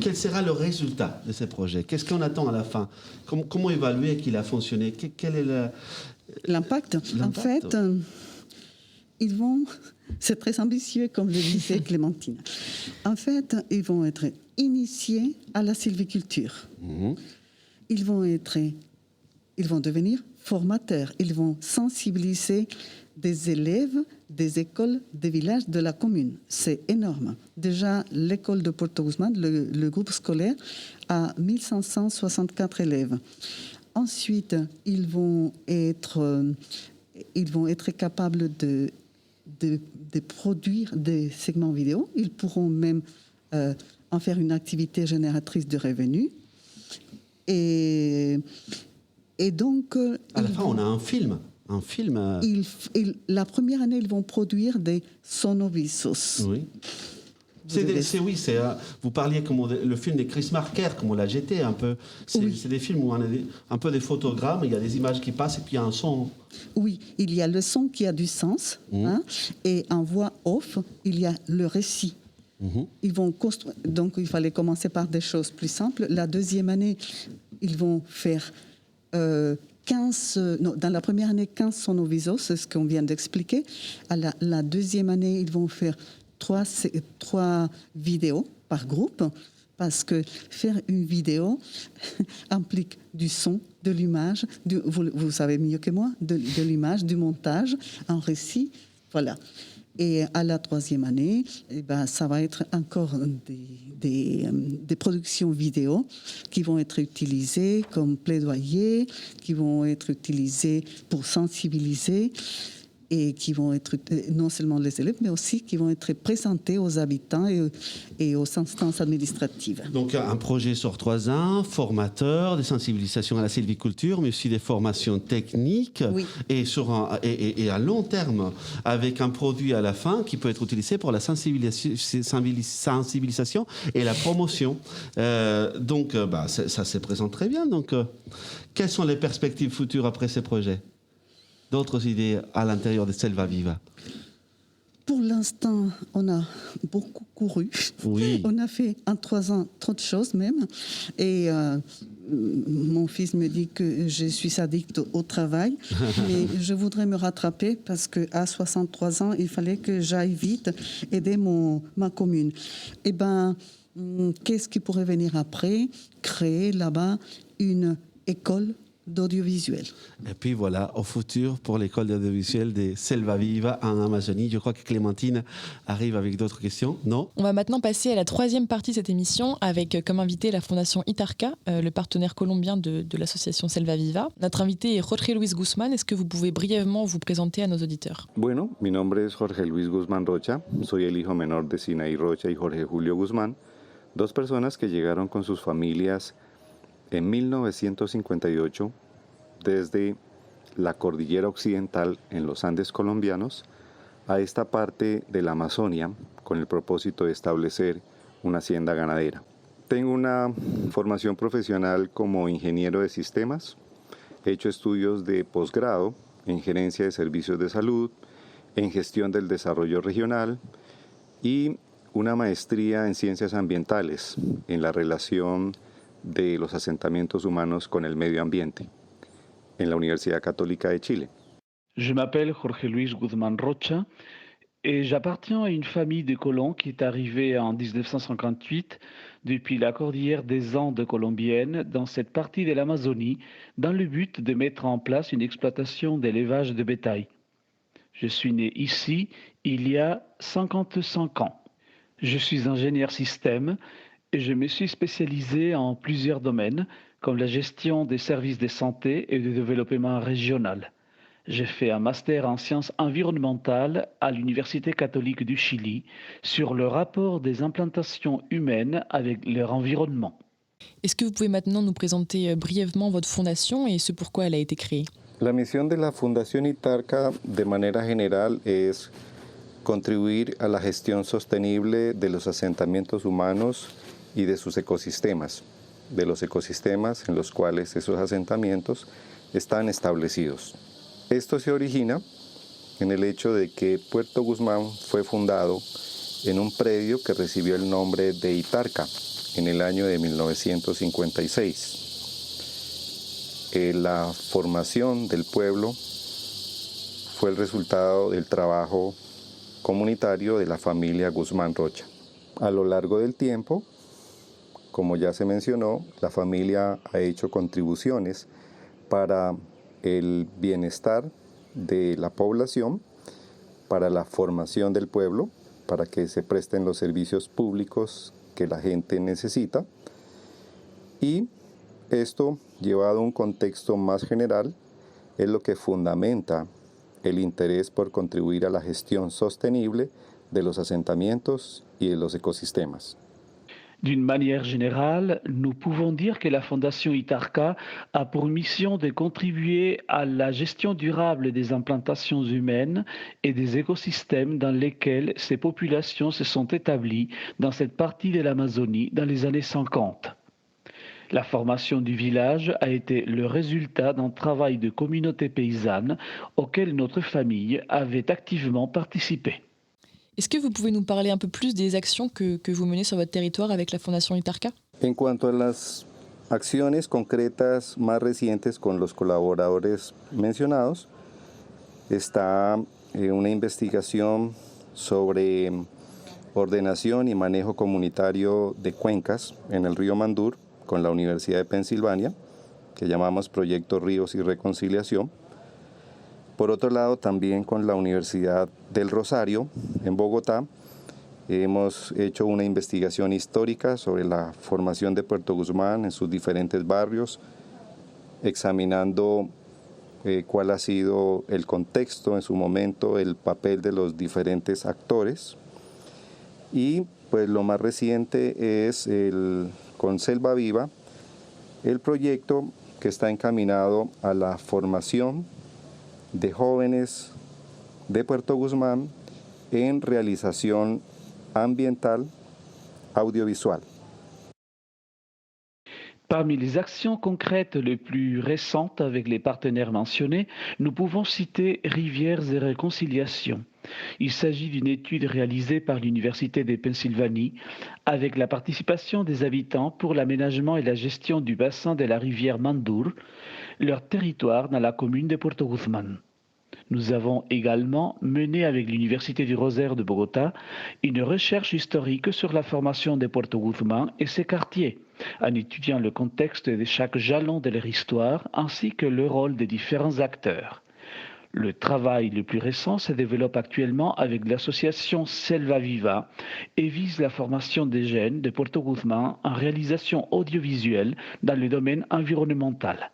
quel sera le résultat de ce projet? Qu'est-ce qu'on attend à la fin? Comment évaluer qu'il a fonctionné? Quel est l'impact? En fait, ils vont C'est très ambitieux, comme le disait Clémentine. En fait, ils vont être initiés à la sylviculture. Ils vont devenir formateurs. Ils vont sensibiliser des élèves des écoles des villages de la commune. C'est énorme. Déjà, l'école de Puerto Guzmán, le groupe scolaire, a 1564 élèves. Ensuite, ils vont être capables de produire des segments vidéo. Ils pourront même en faire une activité génératrice de revenus. Et donc... À la fin, on a un film. La première année, ils vont produire des sonovisos. Oui. Vous parliez comme le film de Chris Marker, comme on l'a jeté un peu. C'est des films où on a un peu des photogrammes, il y a des images qui passent et puis il y a un son. Oui, il y a le son qui a du sens, et en voix off, il y a le récit. Ils vont construire. Donc, il fallait commencer par des choses plus simples. La deuxième année, ils vont faire dans la première année, 15 sonovisos, c'est ce qu'on vient d'expliquer. À la deuxième année, ils vont faire 3 vidéos par groupe, parce que faire une vidéo implique du son, de l'image, vous savez mieux que moi, de l'image, du montage, un récit, voilà. Et à la troisième année, ça va être encore des productions vidéo qui vont être utilisées comme plaidoyer, qui vont être utilisées pour sensibiliser et qui vont être non seulement les élèves, mais aussi qui vont être présentés aux habitants et aux instances administratives. Donc un projet sur 3 ans, formateur, des sensibilisations à la sylviculture, mais aussi des formations techniques, et à long terme, avec un produit à la fin qui peut être utilisé pour la sensibilisation et la promotion. Donc ça se présente très bien. Donc, quelles sont les perspectives futures après ces projets ? D'autres idées à l'intérieur de Selva Viva? Pour l'instant, on a beaucoup couru. Oui. On a fait en 3 ans trop de choses même. Et mon fils me dit que je suis addict au travail. Mais je voudrais me rattraper parce qu'à 63 ans, il fallait que j'aille vite aider ma commune. Eh bien, qu'est-ce qui pourrait venir après? Créer là-bas une école d'audiovisuel. Et puis voilà, au futur, pour l'école d'audiovisuel de Selva Viva en Amazonie. Je crois que Clémentine arrive avec d'autres questions, non? On va maintenant passer à la 3e partie de cette émission avec comme invité la Fondation Itarca, le partenaire colombien de l'association Selva Viva. Notre invité est Jorge Luis Guzmán. Est-ce que vous pouvez brièvement vous présenter à nos auditeurs? Bueno, mi nombre es Jorge Luis Guzmán Rocha. Soy el hijo menor de Sinaí Rocha y Jorge Julio Guzmán, 2 personas que llegaron con sus familias en 1958 desde la cordillera occidental en los Andes colombianos a esta parte de la Amazonia con el propósito de establecer una hacienda ganadera. Tengo una formación profesional como ingeniero de sistemas, he hecho estudios de posgrado en gerencia de servicios de salud, en gestión del desarrollo regional y una maestría en ciencias ambientales en la relación de los asentamientos humanos con el medio ambiente en la Universidad Católica de Chile. Je m'appelle Jorge Luis Guzmán Rocha et j'appartiens à une famille de colons qui est arrivée en 1958 depuis la cordillère des Andes colombiennes dans cette partie de l'Amazonie dans le but de mettre en place une exploitation d'élevage de bétail. Je suis né ici il y a 55 ans. Je suis ingénieur système et je me suis spécialisé en plusieurs domaines comme la gestion des services de santé et du développement régional. J'ai fait un master en sciences environnementales à l'Université catholique du Chili sur le rapport des implantations humaines avec leur environnement. Est-ce que vous pouvez maintenant nous présenter brièvement votre fondation et ce pourquoi elle a été créée? La misión de la Fundación Itarca de manera general es contribuir a la gestión sostenible de los asentamientos humanos y de sus ecosistemas, de los ecosistemas en los cuales esos asentamientos están establecidos. Esto se origina en el hecho de que Puerto Guzmán fue fundado en un predio que recibió el nombre de Itarca en el año de 1956. La formación del pueblo fue el resultado del trabajo comunitario de la familia Guzmán Rocha. A lo largo del tiempo, como ya se mencionó, la familia ha hecho contribuciones para el bienestar de la población, para la formación del pueblo, para que se presten los servicios públicos que la gente necesita. Y esto, llevado a un contexto más general, es lo que fundamenta el interés por contribuir a la gestión sostenible de los asentamientos y de los ecosistemas. D'une manière générale, nous pouvons dire que la Fondation Itarca a pour mission de contribuer à la gestion durable des implantations humaines et des écosystèmes dans lesquels ces populations se sont établies dans cette partie de l'Amazonie dans les années 50. La formation du village a été le résultat d'un travail de communauté paysanne auquel notre famille avait activement participé. Est-ce que vous pouvez nous parler un peu plus des actions que vous menez sur votre territoire avec la Fondation Itarca? En cuanto a las acciones concretas más recientes con los colaboradores mencionados, está una investigación sobre ordenación y manejo comunitario de cuencas en el río Mandur con la Universidad de Pensilvania, que llamamos Proyecto Ríos y Reconciliación. Por otro lado, también con la Universidad del Rosario, en Bogotá, hemos hecho una investigación histórica sobre la formación de Puerto Guzmán en sus diferentes barrios, examinando cuál ha sido el contexto en su momento, el papel de los diferentes actores. Y pues lo más reciente es con Selva Viva, el proyecto que está encaminado a la formación de jóvenes de Puerto Guzmán en realización ambiental audiovisual. Parmi les actions concrètes les plus récentes avec les partenaires mentionnés, nous pouvons citer Rivières et Réconciliation. Il s'agit d'une étude réalisée par l'Université de Pennsylvanie avec la participation des habitants pour l'aménagement et la gestion du bassin de la rivière Mandur, leur territoire dans la commune de Puerto Guzmán. Nous avons également mené avec l'Université du Rosaire de Bogotá une recherche historique sur la formation de Puerto Guzmán et ses quartiers, en étudiant le contexte de chaque jalon de leur histoire ainsi que le rôle des différents acteurs. Le travail le plus récent se développe actuellement avec l'association Selva Viva et vise la formation des jeunes de Puerto Guzmán en réalisation audiovisuelle dans le domaine environnemental.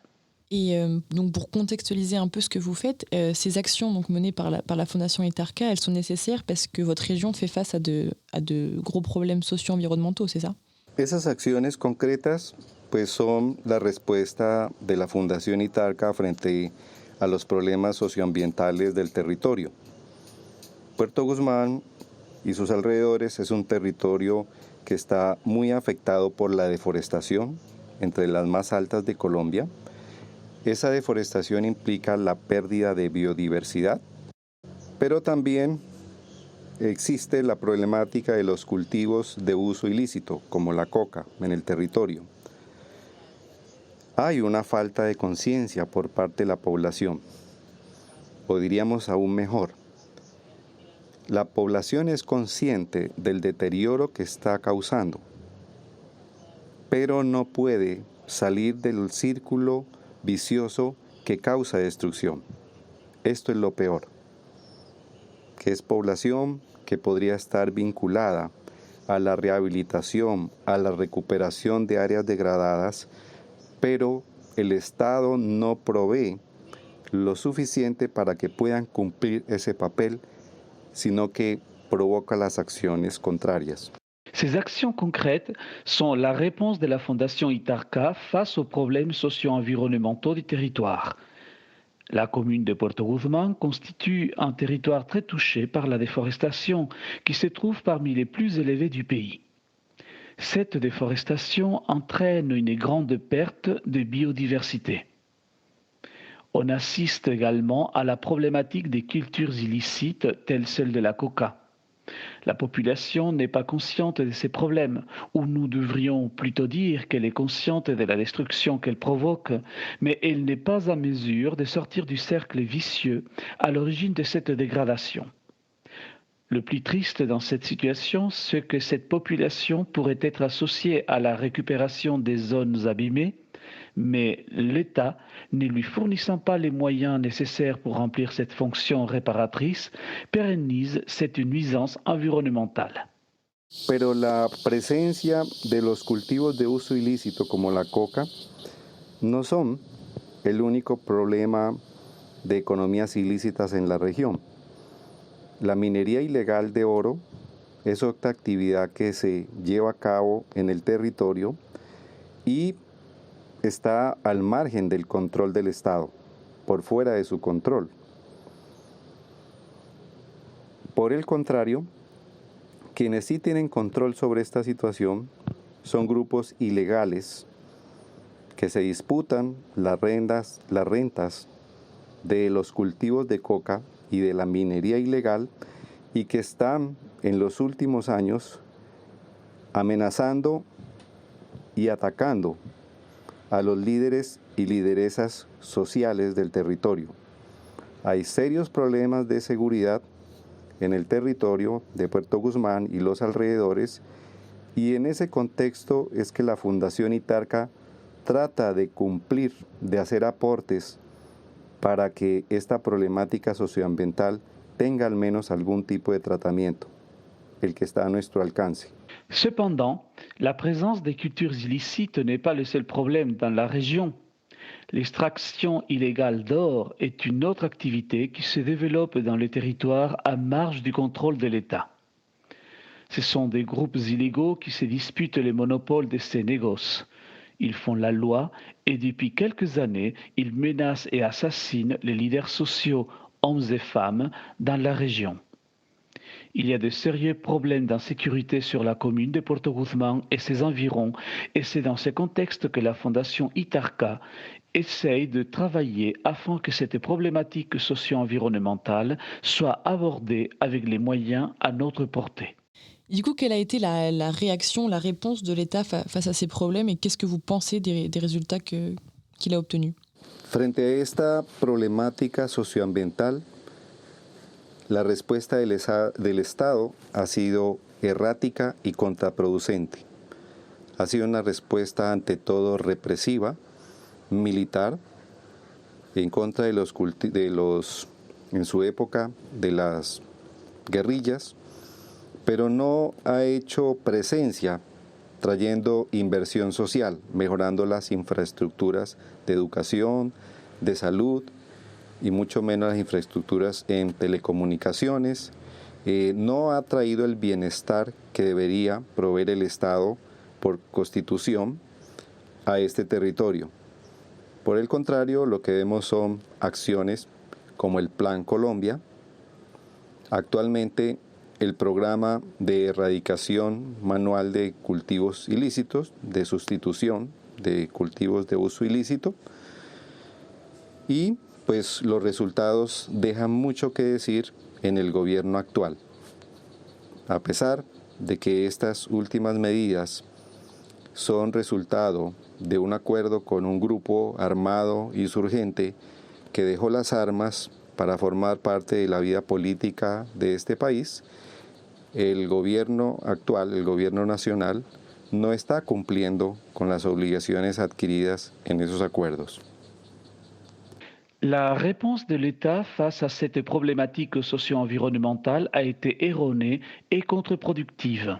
Et donc pour contextualiser un peu ce que vous faites, ces actions donc menées par la Fondation Itarca, elles sont nécessaires parce que votre région fait face à de gros problèmes socio-environnementaux, c'est ça? Esas acciones concretas pues son la respuesta de la Fundación Itarca frente a los problemas socioambientales del territorio. Puerto Guzmán y sus alrededores es un territorio que está muy afectado por la deforestación, entre las más altas de Colombia. Esa deforestación implica la pérdida de biodiversidad, pero también existe la problemática de los cultivos de uso ilícito, como la coca, en el territorio. Hay una falta de conciencia por parte de la población, o diríamos aún mejor, la población es consciente del deterioro que está causando, pero no puede salir del círculo vicioso que causa destrucción. Esto es lo peor, que es población que podría estar vinculada a la rehabilitación, a la recuperación de áreas degradadas, pero el Estado no provee lo suficiente para que puedan cumplir ese papel, sino que provoca las acciones contrarias. Ces actions concrètes sont la réponse de la Fondation Itarca face aux problèmes socio-environnementaux du territoire. La commune de Puerto Guzmán constitue un territoire très touché par la déforestation qui se trouve parmi les plus élevés du pays. Cette déforestation entraîne une grande perte de biodiversité. On assiste également à la problématique des cultures illicites telles celles de la coca. La population n'est pas consciente de ces problèmes, ou nous devrions plutôt dire qu'elle est consciente de la destruction qu'elle provoque, mais elle n'est pas en mesure de sortir du cercle vicieux à l'origine de cette dégradation. Le plus triste dans cette situation, c'est que cette population pourrait être associée à la récupération des zones abîmées, mais l'État, ne lui fournissant pas les moyens nécessaires pour remplir cette fonction réparatrice, pérennise cette nuisance environnementale. Pero la presencia de los cultivos de uso ilícito como la coca no son el único problema de economías ilícitas en la región. La minería ilegal de oro es otra actividad que se lleva a cabo en el territorio y está al margen del control del Estado, por fuera de su control. Por el contrario, quienes sí tienen control sobre esta situación son grupos ilegales que se disputan las rentas de los cultivos de coca y de la minería ilegal y que están en los últimos años amenazando y atacando a los líderes y lideresas sociales del territorio. Hay serios problemas de seguridad en el territorio de Puerto Guzmán y los alrededores, y en ese contexto es que la Fundación Itarca trata de cumplir, de hacer aportes para que esta problemática socioambiental tenga al menos algún tipo de tratamiento, el que está a nuestro alcance. Cependant, la présence des cultures illicites n'est pas le seul problème dans la région. L'extraction illégale d'or est une autre activité qui se développe dans le territoire à marge du contrôle de l'État. Ce sont des groupes illégaux qui se disputent le monopole de ces négoces. Ils font la loi et depuis quelques années, ils menacent et assassinent les leaders sociaux, hommes et femmes, dans la région. Il y a de sérieux problèmes d'insécurité sur la commune de Puerto Guzmán et ses environs, et c'est dans ce contexte que la Fondation Itarca essaye de travailler afin que cette problématique socio-environnementale soit abordée avec les moyens à notre portée. Du coup, quelle a été la réaction, la réponse de l'État face à ces problèmes et qu'est-ce que vous pensez des résultats qu'il a obtenus? Frente a esta problemática socioambiental, la respuesta del Estado ha sido errática y contraproducente. Ha sido una respuesta ante todo represiva, militar, en contra de en su época, de las guerrillas, pero no ha hecho presencia trayendo inversión social, mejorando las infraestructuras de educación, de salud, y mucho menos las infraestructuras en telecomunicaciones. No ha traído el bienestar que debería proveer el Estado por constitución a este territorio. Por el contrario, lo que vemos son acciones como el Plan Colombia. Actualmente, el programa de erradicación manual de cultivos ilícitos, de sustitución de cultivos de uso ilícito, y pues los resultados dejan mucho que decir en el gobierno actual. A pesar de que estas últimas medidas son resultado de un acuerdo con un grupo armado insurgente que dejó las armas para formar parte de la vida política de este país, el gobierno actual, el gobierno nacional, no está cumpliendo con las obligaciones adquiridas en esos acuerdos. La réponse de l'État face à cette problématique socio-environnementale a été erronée et contre-productive.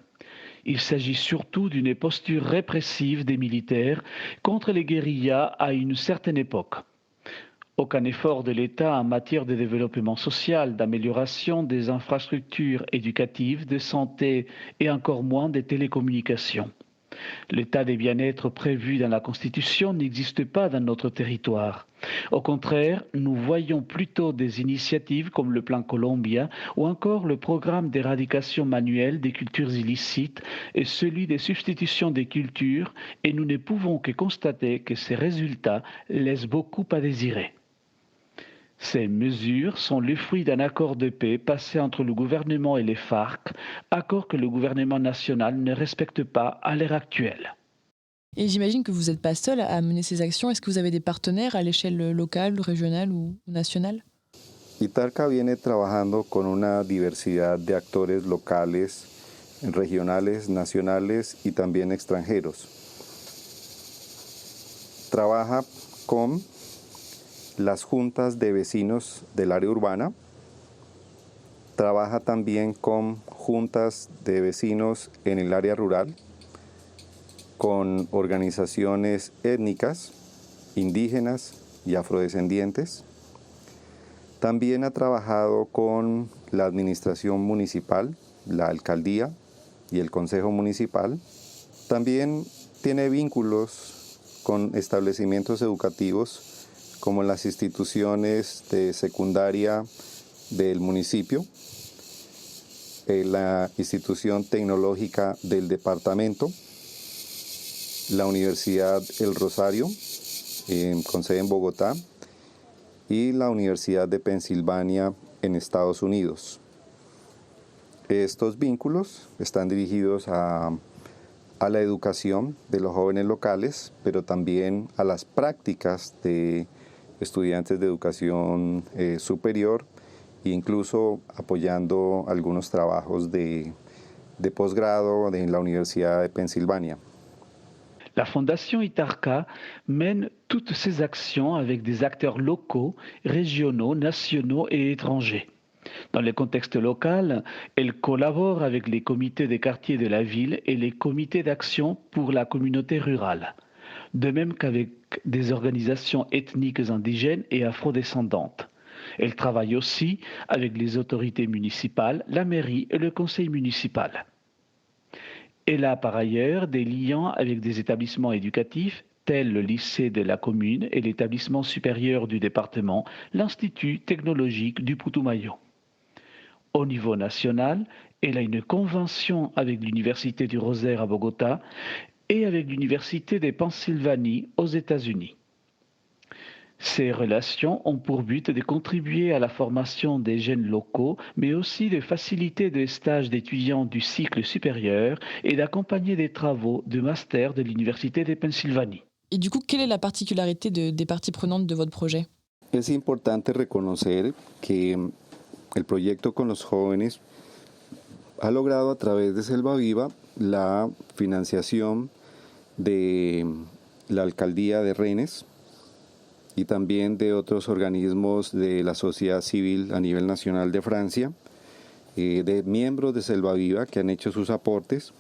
Il s'agit surtout d'une posture répressive des militaires contre les guérillas à une certaine époque. Aucun effort de l'État en matière de développement social, d'amélioration des infrastructures éducatives, de santé et encore moins des télécommunications. L'état des bien-être prévu dans la Constitution n'existe pas dans notre territoire. Au contraire, nous voyons plutôt des initiatives comme le Plan Colombia ou encore le programme d'éradication manuelle des cultures illicites et celui de substitution des cultures, et nous ne pouvons que constater que ces résultats laissent beaucoup à désirer. Ces mesures sont le fruit d'un accord de paix passé entre le gouvernement et les FARC, accord que le gouvernement national ne respecte pas à l'heure actuelle. Et j'imagine que vous n'êtes pas seul à mener ces actions. Est-ce que vous avez des partenaires à l'échelle locale, régionale ou nationale ? Itarca viene trabajando con una diversidad de actores locales, regionales, nacionales y también extranjeros. Trabaja con las juntas de vecinos del área urbana, trabaja también con juntas de vecinos en el área rural, con organizaciones étnicas, indígenas y afrodescendientes. También ha trabajado con la administración municipal, la alcaldía y el consejo municipal. También tiene vínculos con establecimientos educativos como las instituciones de secundaria del municipio, la institución tecnológica del departamento, la Universidad El Rosario, con sede en Bogotá, y la Universidad de Pensilvania en Estados Unidos. Estos vínculos están dirigidos a la educación de los jóvenes locales, pero también a las prácticas de estudiantes de educación superior e incluso apoyando algunos trabajos de posgrado en la Universidad de Pensilvania. La Fondation Itarca mène toutes ses actions avec des acteurs locaux, régionaux, nationaux et étrangers. Dans le contexte local, elle collabore avec les comités des quartiers de la ville et les comités d'action pour la communauté rurale, de même qu'avec des organisations ethniques indigènes et afrodescendantes. Elle travaille aussi avec les autorités municipales, la mairie et le conseil municipal. Elle a par ailleurs des liens avec des établissements éducatifs tels le lycée de la commune et l'établissement supérieur du département, l'Institut technologique du Putumayo. Au niveau national, elle a une convention avec l'Université du Rosaire à Bogota et avec l'Université de Pennsylvanie aux États-Unis. Ces relations ont pour but de contribuer à la formation des jeunes locaux, mais aussi de faciliter des stages d'étudiants du cycle supérieur et d'accompagner des travaux de master de l'Université de Pennsylvanie. Et du coup, quelle est la particularité des parties prenantes de votre projet? Es importante reconocer que el proyecto con los jóvenes ha logrado a través de Selva Viva la financiación de la alcaldía de Rennes y también de otros organismos de la sociedad civil a nivel nacional de Francia, de miembros de Selva Viva que han hecho sus aportes.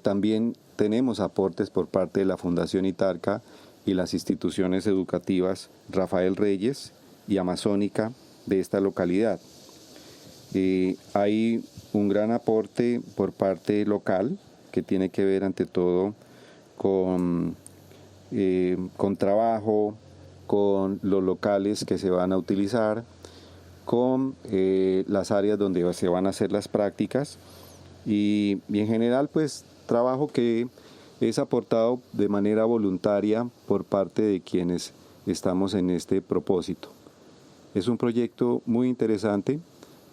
También tenemos aportes por parte de la Fundación Itarca y las instituciones educativas Rafael Reyes y Amazónica de esta localidad. Hay un gran aporte por parte local que tiene que ver ante todo con trabajo, con los locales que se van a utilizar, con las áreas donde se van a hacer las prácticas y en general pues trabajo que es aportado de manera voluntaria por parte de quienes estamos en este propósito. Es un proyecto muy interesante,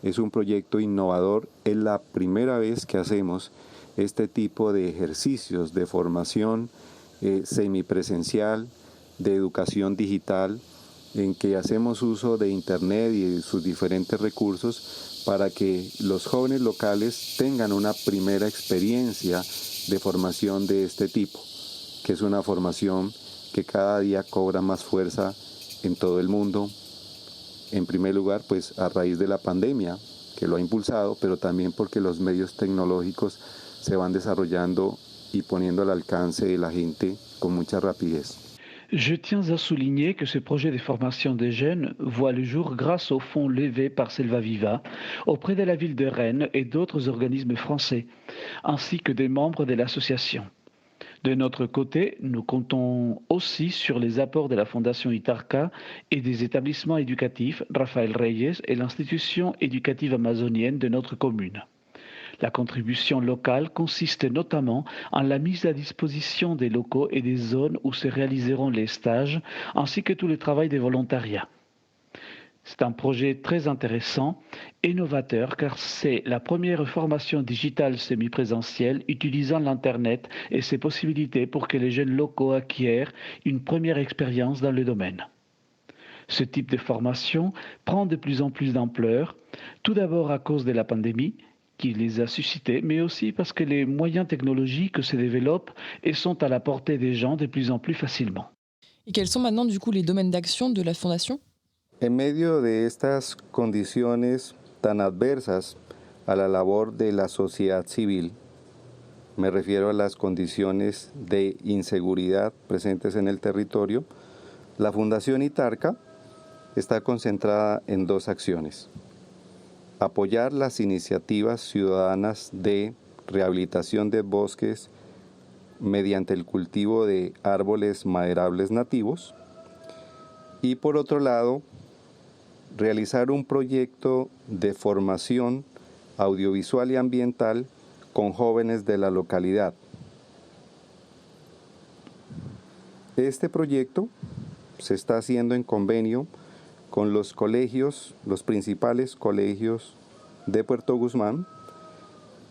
es un proyecto innovador, es la primera vez que hacemos este tipo de ejercicios de formación semipresencial, de educación digital, en que hacemos uso de Internet y de sus diferentes recursos para que los jóvenes locales tengan una primera experiencia de formación de este tipo, que es una formación que cada día cobra más fuerza en todo el mundo. En primer lugar, pues a raíz de la pandemia, que lo ha impulsado, pero también porque los medios tecnológicos se van desarrollando y poniendo al alcance de la gente con mucha rapidez. Je tiens à souligner que ce projet de formation des jeunes voit le jour grâce aux fonds levés par Selva Viva auprès de la ville de Rennes et d'autres organismes français, ainsi que des membres de l'association. De notre côté, nous comptons aussi sur les apports de la Fondation Itarca et des établissements éducatifs Rafael Reyes et l'institution éducative amazonienne de notre commune. La contribution locale consiste notamment en la mise à disposition des locaux et des zones où se réaliseront les stages, ainsi que tout le travail des volontariats. C'est un projet très intéressant et novateur car c'est la première formation digitale semi-présentielle utilisant l'Internet et ses possibilités pour que les jeunes locaux acquièrent une première expérience dans le domaine. Ce type de formation prend de plus en plus d'ampleur, tout d'abord à cause de la pandémie qui les a suscités, mais aussi parce que les moyens technologiques se développent et sont à la portée des gens de plus en plus facilement. Et quels sont maintenant du coup les domaines d'action de la Fondation? En medio de estas condiciones tan adversas a la labor de la sociedad civil, me refiero a las condiciones de inseguridad presentes en el territorio, la Fundación Itarca está concentrada en dos acciones: apoyar las iniciativas ciudadanas de rehabilitación de bosques mediante el cultivo de árboles maderables nativos, y por otro lado, realizar un proyecto de formación audiovisual y ambiental con jóvenes de la localidad. Este proyecto se está haciendo en convenio con los colegios, los principales colegios de Puerto Guzmán,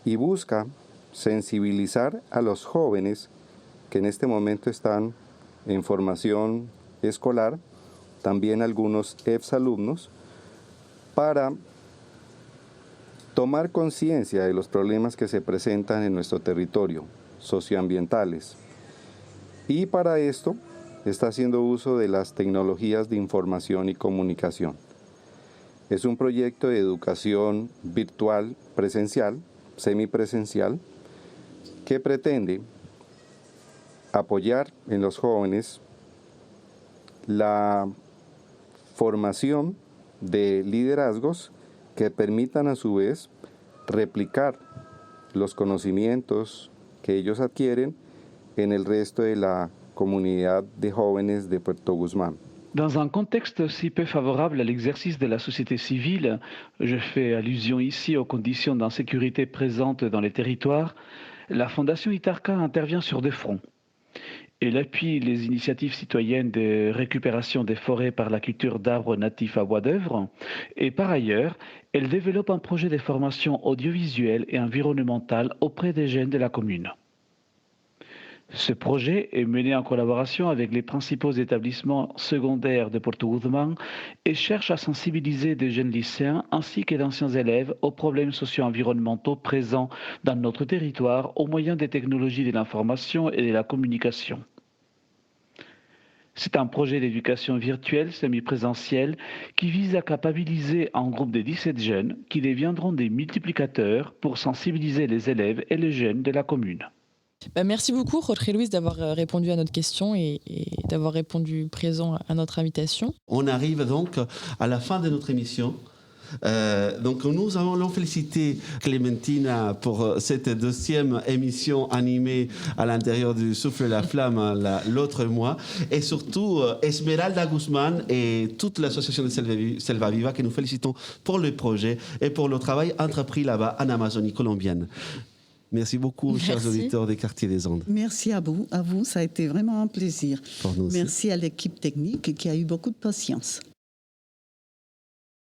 y busca sensibilizar a los jóvenes que en este momento están en formación escolar, también algunos exalumnos, para tomar conciencia de los problemas que se presentan en nuestro territorio, socioambientales. Y para esto está haciendo uso de las tecnologías de información y comunicación. Es un proyecto de educación virtual, presencial, semipresencial, que pretende apoyar en los jóvenes la formación de liderazgos que permitan a su vez replicar los conocimientos que ellos adquieren en el resto de la comunidad de jóvenes de Puerto Guzmán. Dans un contexte si peu favorable à l'exercice de la société civile, je fais allusion ici aux conditions d'insécurité présentes dans les territoires, la Fondation Itarca intervient sur deux fronts. Elle appuie les initiatives citoyennes de récupération des forêts par la culture d'arbres natifs à bois d'œuvre, et par ailleurs, elle développe un projet de formation audiovisuelle et environnementale auprès des jeunes de la commune. Ce projet est mené en collaboration avec les principaux établissements secondaires de Puerto Guzmán et cherche à sensibiliser des jeunes lycéens ainsi que d'anciens élèves aux problèmes socio-environnementaux présents dans notre territoire au moyen des technologies de l'information et de la communication. C'est un projet d'éducation virtuelle semi-présentielle qui vise à capabiliser un groupe de 17 jeunes qui deviendront des multiplicateurs pour sensibiliser les élèves et les jeunes de la commune. Merci beaucoup, Jorge Luis, d'avoir répondu à notre question et d'avoir répondu présent à notre invitation. On arrive donc à la fin de notre émission. Donc nous allons féliciter Clémentina pour cette deuxième émission animée à l'intérieur du Souffle la Flamme l'autre mois, et surtout Esmeralda Guzmán et toute l'association de Selva Viva que nous félicitons pour le projet et pour le travail entrepris là-bas en Amazonie colombienne. Merci beaucoup, chers auditeurs des Quartiers des Andes. Merci à vous, ça a été vraiment un plaisir. Pour nous aussi. Merci à l'équipe technique qui a eu beaucoup de patience.